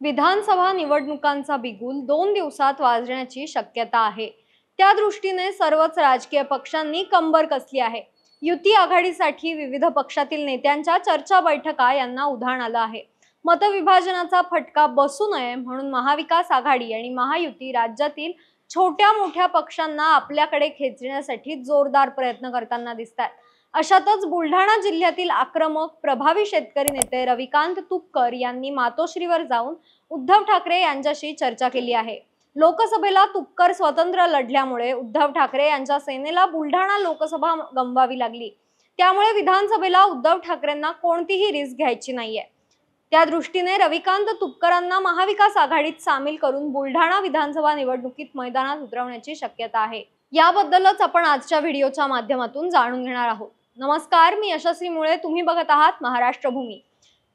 विधानसभा निवडणुकांचा बिगुल 2 दिवसात वाजण्याची शक्यता आहे। त्या दृष्टीने सर्वच राजकीय पक्षांनी कंबर कसली आहे। युती आघाडीसाठी विविध पक्षातील नेत्यांच्या चर्चा बैठका यांना उधाण आलं आहे। मतविभाजनाचा फटका बसू नये म्हणून महाविकास आघाडी आणि महायुती राज्यातील छोट्या मोठ्या पक्षांना आपल्याकडे खेचण्यासाठी जोरदार प्रयत्न करताना दिसतात। अशातच बुलढाणा जिल्ह्यातील आक्रमक प्रभावी शेतकरी नेते रविकांत तुपकर यांनी मातोश्रीवर जाऊन उद्धव ठाकरे यांच्याशी चर्चा केली आहे। लोकसभेला तुपकर स्वतंत्र लढल्यामुळे उद्धव ठाकरे यांच्या सेनेला बुलढाणा लोकसभा गमवावी लागली। त्यामुळे विधानसभेला उद्धव ठाकरेंना कोणतीही रिस्क घ्यायची नाहीये। त्या दृष्टीने रविकांत तुपकरांना महाविकास आघाडीत सामील करून बुलढाणा विधानसभा निवडणुकीत मैदानात उतरवण्याची शक्यता आहे। याबद्दलच आपण आजच्या व्हिडिओच्या माध्यमातून जाणून घेणार आहोत। नमस्कार, मी यशस्वी मुळे, तुम्ही बघत आहात महाराष्ट्र भूमी।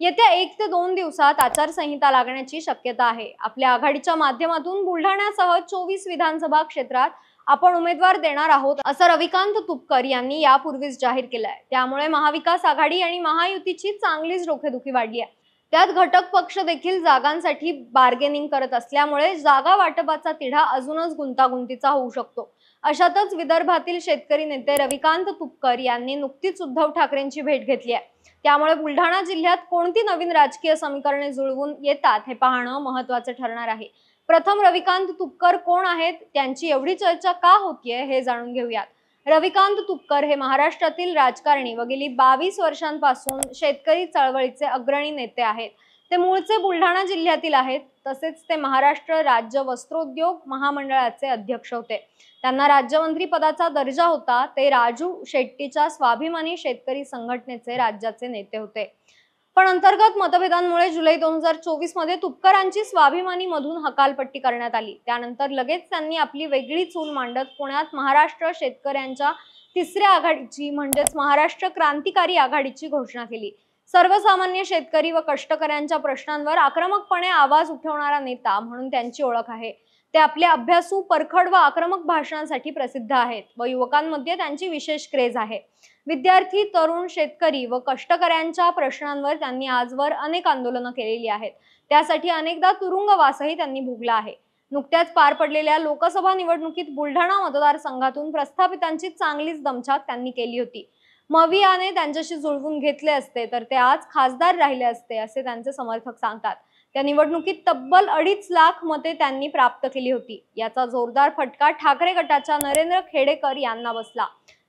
येत्या 1 ते 2 दिवसात आचारसंहिता लागण्याची शक्यता आहे। आपल्या आघाडीच्या माध्यमातून बुलढाण्यासह 24 विधानसभा क्षेत्रात आपण उमेदवार देणार आहोत असं रविकांत तुपकर यांनी यापूर्वीच जाहीर केलंय। त्यामुळे महाविकास आघाडी आणि महायुतीची चांगलीच डोकेदुखी वाढली आहे। त्यात घटक पक्ष देखील जागांसाठी बार्गेनिंग करत असल्यामुळे जागा वाटपाचा तिढा अजूनच गुंतागुंतीचा होऊ शकतो। अशातच विदर्भातील शेतकरी नेते रविकांत तुपकर यांनी नुकतीच उद्धव ठाकरेंची भेट घेतली आहे। त्यामुळे बुलढाणा जिल्ह्यात कोणती नवीन राजकीय समीकरणे जुळवून येतात हे पाहणं महत्त्वाचे ठरणार आहे। प्रथम रविकांत तुपकर कोण आहेत, त्यांची एवढी चर्चा का होतीये हे जाणून घेऊयात। रविकांत तुपकर हे महाराष्ट्रातील राजकारणी व गेली 22 वर्षांपासून शेतकरी चळवळीचे अग्रणी नेते आहेत। ते मूळचे बुलढाणा जिल्ह्यातील आहेत। तसेच ते महाराष्ट्र राज्य वस्त्रोद्योग महामंडळाचे अध्यक्ष होते। त्यांना राज्यमंत्री पदाचा दर्जा होता। ते राजू शेट्टीच्या स्वाभिमानी शेतकरी संघटनेचे राज्याचे नेते होते। पण अंतर्गत मतभेदांमुळे जुलै 2024 मध्ये तुपकरांची स्वाभिमानी मधून हकालपट्टी करण्यात आली। त्यानंतर लगेच त्यांनी आपली वेगळी चूल मांडत पुण्यात महाराष्ट्र शेतकऱ्यांच्या तिसऱ्या आघाडीची म्हणजेच महाराष्ट्र क्रांतिकारी आघाडीची घोषणा केली। सर्वसामान्य शेतकरी व कष्टकऱ्यांच्या प्रश्नांवर आक्रमकपणे आवाज उठवणारा नेता म्हणून त्यांची ओळख आहे। ते आपल्या अभ्यासू, परखड व आक्रमक भाषणांसाठी प्रसिद्ध आहेत व युवकांमध्ये त्यांची विशेष क्रेज आहे। विद्यार्थी, तरुण, शेतकरी व कष्टकऱ्यांच्या प्रश्नांवर त्यांनी आजवर अनेक आंदोलनं केलेली आहेत। त्यासाठी अनेकदा तुरुंगवासही त्यांनी भोगला आहे। नुकत्याच पार पडलेल्या लोकसभा निवडणुकीत बुलढाणा मतदारसंघातून प्रस्थापितांची चांगलीच दमछाक त्यांनी केली होती। मवियाने त्यांच्याशी जुळवून घेतले असते तर ते आज खासदार राहिले असते असे त्यांचे समर्थक सांगतात। त्या निवडणुकीत तब्बल 2.5 लाख मते त्यांनी प्राप्त केली होती। याचा जोरदार फटका ठाकरे गटाच्या नरेंद्र खेडेकर यांना बसला।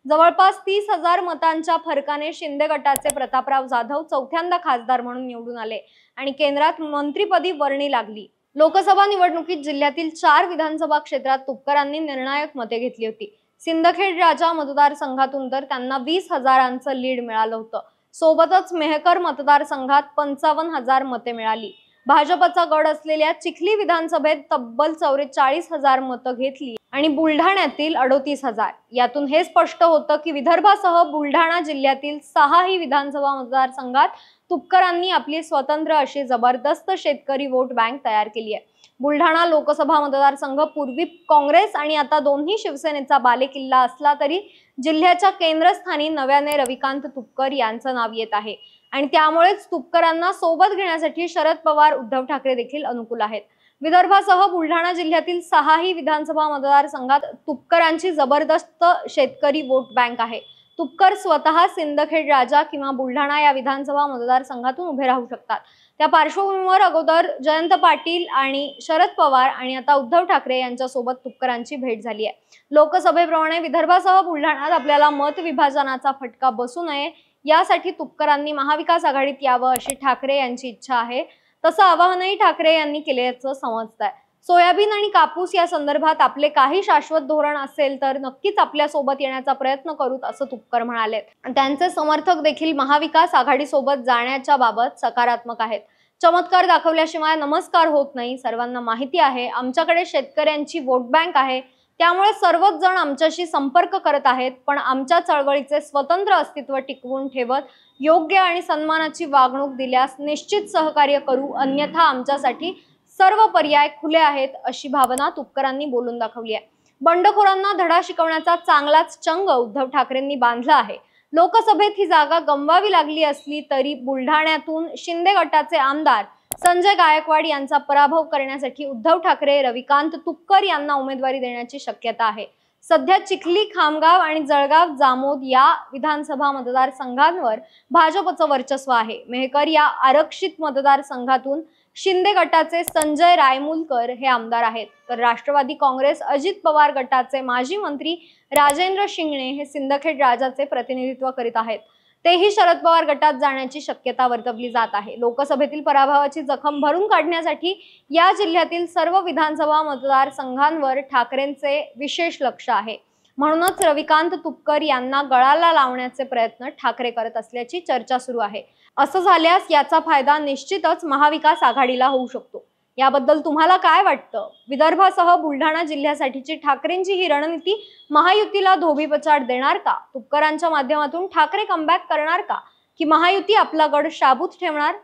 जवळपास 30,000 मतांच्या फरकाने शिंदे गटाचे प्रतापराव जाधव चौथ्यांदा खासदार म्हणून निवडून आले आणि केंद्रात मंत्रिपदी वर्णी लागली। लोकसभा निवडणुकीत जिल्ह्यातील 4 विधानसभा क्षेत्रात तुपकरांनी निर्णायक मते घेतली होती। सिंदखेड राजा मतदारसंघातून तर त्यांना 20,000चं लीड मिळालं होतं। सोबतच मेहकर मतदारसंघात 55,000 मते मिळाली। भाजपचा गड असलेल्या चिखली विधानसभेत तब्बल 44,000 मतं घेतली आणि बुलढाण्यातील 38,000। यातून हे स्पष्ट होतं की विदर्भासह बुलढाणा जिल्ह्यातील 6ही विधानसभा मतदारसंघात तुपकरांनी आपली स्वतंत्र अशी जबरदस्त शेतकरी वोट बँक तयार केली आहे। बुलढाणा लोकसभा मतदारसंघ पूर्वी काँग्रेस आणि आता दोन्ही शिवसेनेचा बालेकिल्ला असला तरी जिल्ह्याच्या केंद्रस्थानी नव्याने रविकांत तुपकर यांचं नाव येत आहे आणि त्यामुळेच तुपकरांना सोबत घेण्यासाठी शरद पवार, उद्धव ठाकरे देखील अनुकूल आहेत। विदर्भासह बुलढाणा जिल्ह्यातील 6ही विधानसभा मतदारसंघात तुपकरांची जबरदस्त शेतकरी वोट बँक आहे। तुपकर स्वतः सिंदखेड राजा किंवा बुलढाणा या विधानसभा मतदारसंघातून उभे राहू शकतात। त्या पार्श्वभूमीवर अगोदर जयंत पाटील आणि शरद पवार आणि आता उद्धव ठाकरे यांच्या सोबत तुपकरांची भेट झाली आहे। लोकसभेप्रमाणे विदर्भासह बुलढाण्यात आपल्याला मत विभाजनाचा फटका बसू नये यासाठी तुपकरांनी महाविकास आघाडीत यावं अशी ठाकरे यांची इच्छा आहे। तसं आवाहनही ठाकरे यांनी केल्याचं समजतंय। सोयाबीन आणि कापूस या संदर्भात आपले काही शाश्वत धोरण असेल तर नक्कीच आपल्या सोबत येण्याचा प्रयत्न करूत असं तुपकर म्हणाले। त्यांचे समर्थक देखील महाविकास आघाडी सोबत जाण्याच्या बाबत सकारात्मक आहेत। चमत्कार दाखवल्याशिवाय नमस्कार होत नाही। सर्वांना माहिती आहे आमच्याकडे शेतकऱ्यांची वोट बँक आहे। त्यामुळे सर्वच जण आमच्याशी संपर्क करत आहेत। पण आमच्या चळवळीचे स्वतंत्र अस्तित्व टिकवून ठेवत योग्य आणि सन्मानाची वागणूक दिल्यास निश्चित सहकार्य करू, अन्यथा आमच्यासाठी सर्व पर्याय खुले आहेत अशी भावना तुपकरांनी बोलून दाखवली आहे। बंडखोरांना धडा शिकवण्याचा चांगलाच चंग उद्धव ठाकरेंनी बांधला आहे। लोकसभेत ही जागा गमवावी लागली असली तरी बुलढाण्यातून शिंदे गटाचे आमदार संजय गायकवाड यांचा पराभव करण्यासाठी उद्धव ठाकरे रविकांत तुपकर यांना उमेदवारी देण्याची शक्यता आहे। सध्या चिखली, खामगाव आणि जळगाव जामोद या विधानसभा मतदारसंघांवर भाजपचं वर्चस्व आहे। मेहकर या आरक्षित मतदारसंघातून शिंदे गटाचे संजय रायमुलकर हे आमदार आहेत, तर राष्ट्रवादी काँग्रेस अजित पवार गटाचे माजी मंत्री राजेंद्र शिंगणे हे सिंदखेड राजाचे प्रतिनिधित्व करीत आहेत। तेही शरद पवार गटात जाण्याची शक्यता वर्तवली जात आहे। लोकसभेतील पराभवाची जखम भरून काढण्यासाठी या जिल्ह्यातील सर्व विधानसभा मतदारसंघांवर ठाकरेंचे विशेष लक्ष आहे। म्हणूनच रविकांत तुपकर यांना गळाला लावण्याचे प्रयत्न ठाकरे करत असल्याची चर्चा सुरू आहे। असं झाल्यास याचा फायदा निश्चितच महाविकास आघाडीला होऊ शकतो। याबद्दल तुम्हाला काय वाटतं? विदर्भासह बुलढाणा जिल्ह्यासाठीची ठाकरेंची ही रणनीती महायुतीला धोबीपछाड देणार का? तुपकरांच्या माध्यमातून ठाकरे कमबॅक करणार का, की महायुती आपला गड शाबूत ठेवणार?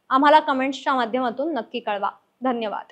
आम्हाला कमेंट्सच्या माध्यमातून नक्की कळवा। धन्यवाद।